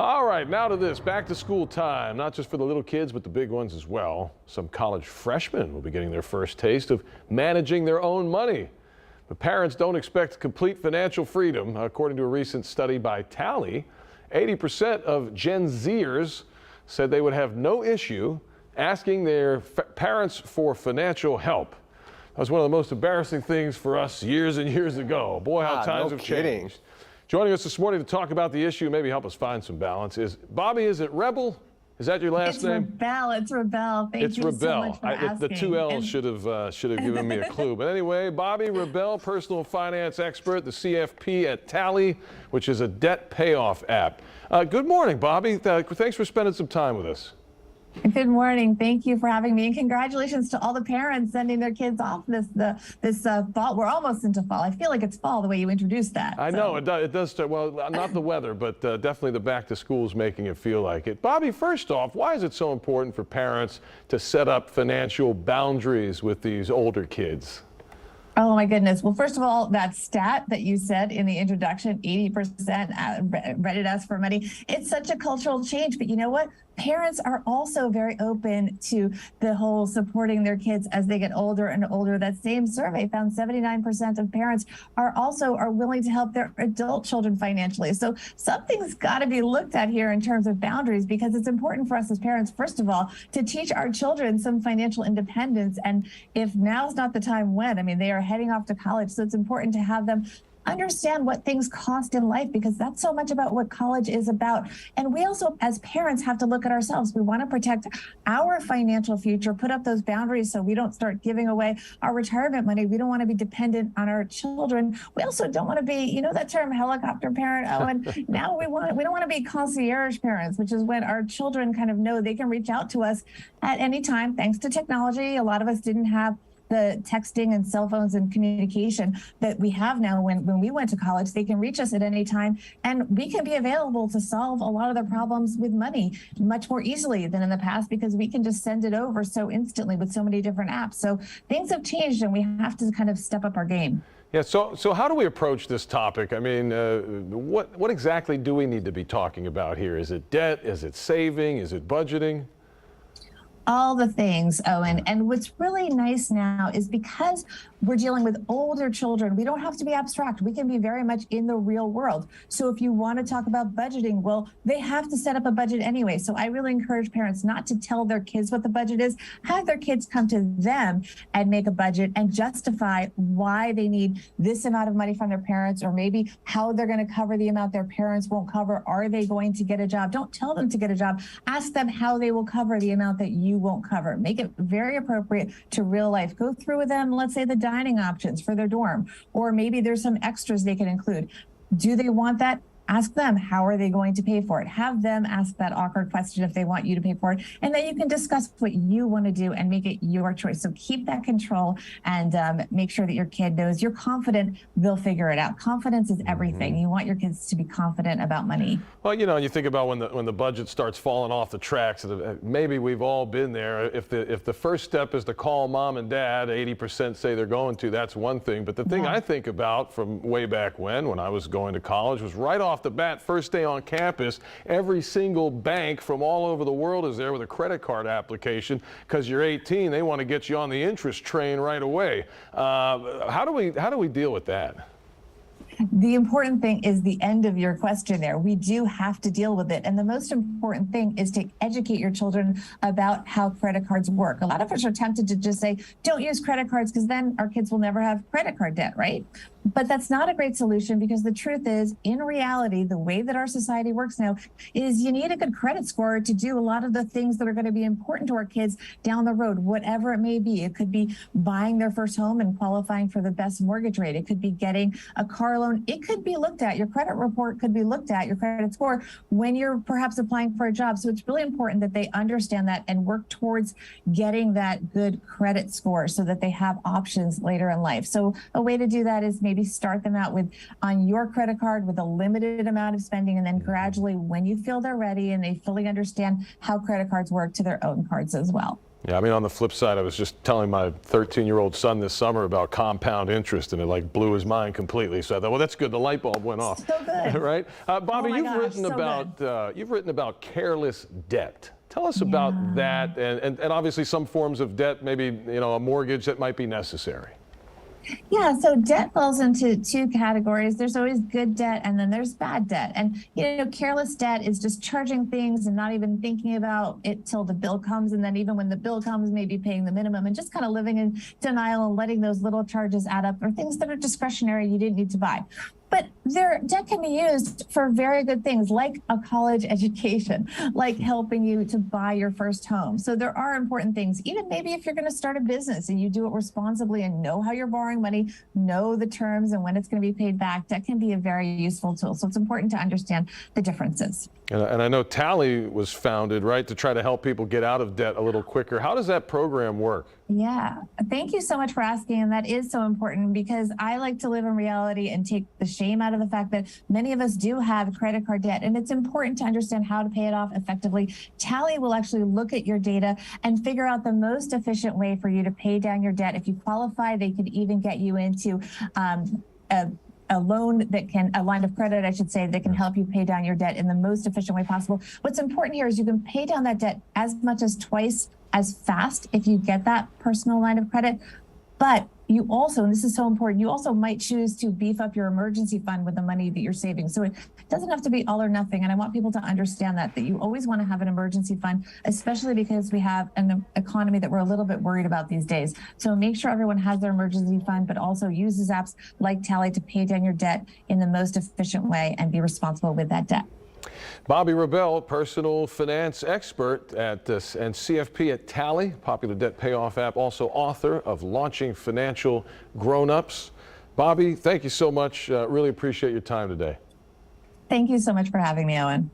All right, now to this, back to school time, not just for the little kids, but the big ones as well. Some college freshmen will be getting their first taste of managing their own money. But parents don't expect complete financial freedom. According to a recent study by Tally, 80% of Gen Zers said they would have no issue asking their parents for financial help. That was one of the most embarrassing things for us years and years ago. Boy, how times have changed. Joining us this morning to talk about the issue, maybe help us find some balance, is Bobbi. Is it Rebell? Is that your last name? Rebell. It's Rebell. Thank you so much for asking. The two L's should have given me a clue. But anyway, Bobbi Rebell, personal finance expert, the CFP at Tally, which is a debt payoff app. Good morning, Bobbi. Thanks for spending some time with us. Good morning. Thank you for having me, and congratulations to all the parents sending their kids off this fall. We're almost into fall. I feel like it's fall the way you introduced that. I know it does start. Well, not the weather, but definitely the back to school is making it feel like it. Bobbi, first off, why is it so important for parents to set up financial boundaries with these older kids? Oh my goodness. Well, first of all, that stat that you said in the introduction, 80% ready to ask for money. It's such a cultural change, but you know what? Parents are also very open to the whole supporting their kids as they get older and older. That same survey found 79% of parents are willing to help their adult children financially. So something's got to be looked at here in terms of boundaries, because it's important for us as parents, first of all, to teach our children some financial independence. And if now's not the time, when? I mean, they are heading off to college, so it's important to have them understand what things cost in life, because that's so much about what college is about. And we also, as parents, have to look at ourselves. We want to protect our financial future, put up those boundaries so we don't start giving away our retirement money. We don't want to be dependent on our children. We also don't want to be, you know that term, helicopter parent? Oh, and now we don't want to be concierge parents, which is when our children kind of know they can reach out to us at any time. Thanks to technology, a lot of us didn't have the texting and cell phones and communication that we have now. When we went to college, they can reach us at any time, and we can be available to solve a lot of their problems with money much more easily than in the past, because we can just send it over so instantly with so many different apps. So things have changed, and we have to kind of step up our game. Yeah, so how do we approach this topic? I mean, what exactly do we need to be talking about here? Is it debt? Is it saving? Is it budgeting? All the things, Owen. And what's really nice now is because we're dealing with older children, we don't have to be abstract. We can be very much in the real world. So if you want to talk about budgeting, well, they have to set up a budget anyway. So I really encourage parents not to tell their kids what the budget is, have their kids come to them and make a budget and justify why they need this amount of money from their parents, or maybe how they're going to cover the amount their parents won't cover. Are they going to get a job? Don't tell them to get a job. Ask them how they will cover the amount that you won't cover. Make it very appropriate to real life. Go through with them, let's say, the dining options for their dorm, or maybe there's some extras they can include. Do they want that? Ask them, how are they going to pay for it? Have them ask that awkward question if they want you to pay for it. And then you can discuss what you want to do and make it your choice. So keep that control, and make sure that your kid knows you're confident they'll figure it out. Confidence is everything. You want your kids to be confident about money. Well, you know, you think about when the budget starts falling off the tracks, maybe we've all been there. If the first step is to call mom and dad, 80% say they're going to, that's one thing. But the thing I think about from way back when I was going to college was right off the bat, first day on campus, every single bank from all over the world is there with a credit card application, because you're 18. They want to get you on the interest train right away. How do we deal with that? The important thing is the end of your question there. We do have to deal with it. And the most important thing is to educate your children about how credit cards work. A lot of us are tempted to just say, don't use credit cards, because then our kids will never have credit card debt, right? But that's not a great solution, because the truth is, in reality, the way that our society works now is you need a good credit score to do a lot of the things that are going to be important to our kids down the road, whatever it may be. It could be buying their first home and qualifying for the best mortgage rate. It could be getting a car loan. It could be looked at. Your credit report could be looked at, your credit score, when you're perhaps applying for a job. So it's really important that they understand that and work towards getting that good credit score so that they have options later in life. So a way to do that is maybe start them out on your credit card with a limited amount of spending, and then gradually, when you feel they're ready and they fully understand how credit cards work, to their own cards as well. Yeah, I mean, on the flip side, I was just telling my 13-year-old son this summer about compound interest, and it like blew his mind completely. So I thought, well, that's good. The light bulb went off. So good. Right? Bobbi, Oh you've written about careless debt. Tell us about that, and obviously some forms of debt, maybe a mortgage that might be necessary. Yeah, so debt falls into two categories. There's always good debt and then there's bad debt. And, careless debt is just charging things and not even thinking about it till the bill comes. And then even when the bill comes, maybe paying the minimum and just kind of living in denial and letting those little charges add up, or things that are discretionary you didn't need to buy. But their debt can be used for very good things, like a college education, like helping you to buy your first home. So there are important things. Even maybe if you're going to start a business and you do it responsibly and know how you're borrowing money, know the terms and when it's going to be paid back, debt can be a very useful tool. So it's important to understand the differences. And I know Tally was founded, right, to try to help people get out of debt a little quicker. How does that program work? Yeah, thank you so much for asking. And that is so important because I like to live in reality and take the shame out of the fact that many of us do have credit card debt. And it's important to understand how to pay it off effectively. Tally will actually look at your data and figure out the most efficient way for you to pay down your debt. If you qualify, they could even get you into a loan a line of credit, I should say, that can help you pay down your debt in the most efficient way possible. What's important here is you can pay down that debt as much as twice as fast if you get that personal line of credit. But you also, and this is so important, you also might choose to beef up your emergency fund with the money that you're saving. So it doesn't have to be all or nothing. And I want people to understand that you always want to have an emergency fund, especially because we have an economy that we're a little bit worried about these days. So make sure everyone has their emergency fund, but also uses apps like Tally to pay down your debt in the most efficient way and be responsible with that debt. Bobbi Rebell, personal finance expert and CFP at Tally, popular debt payoff app, also author of Launching Financial Grownups. Bobbi, thank you so much. Really appreciate your time today. Thank you so much for having me, Owen.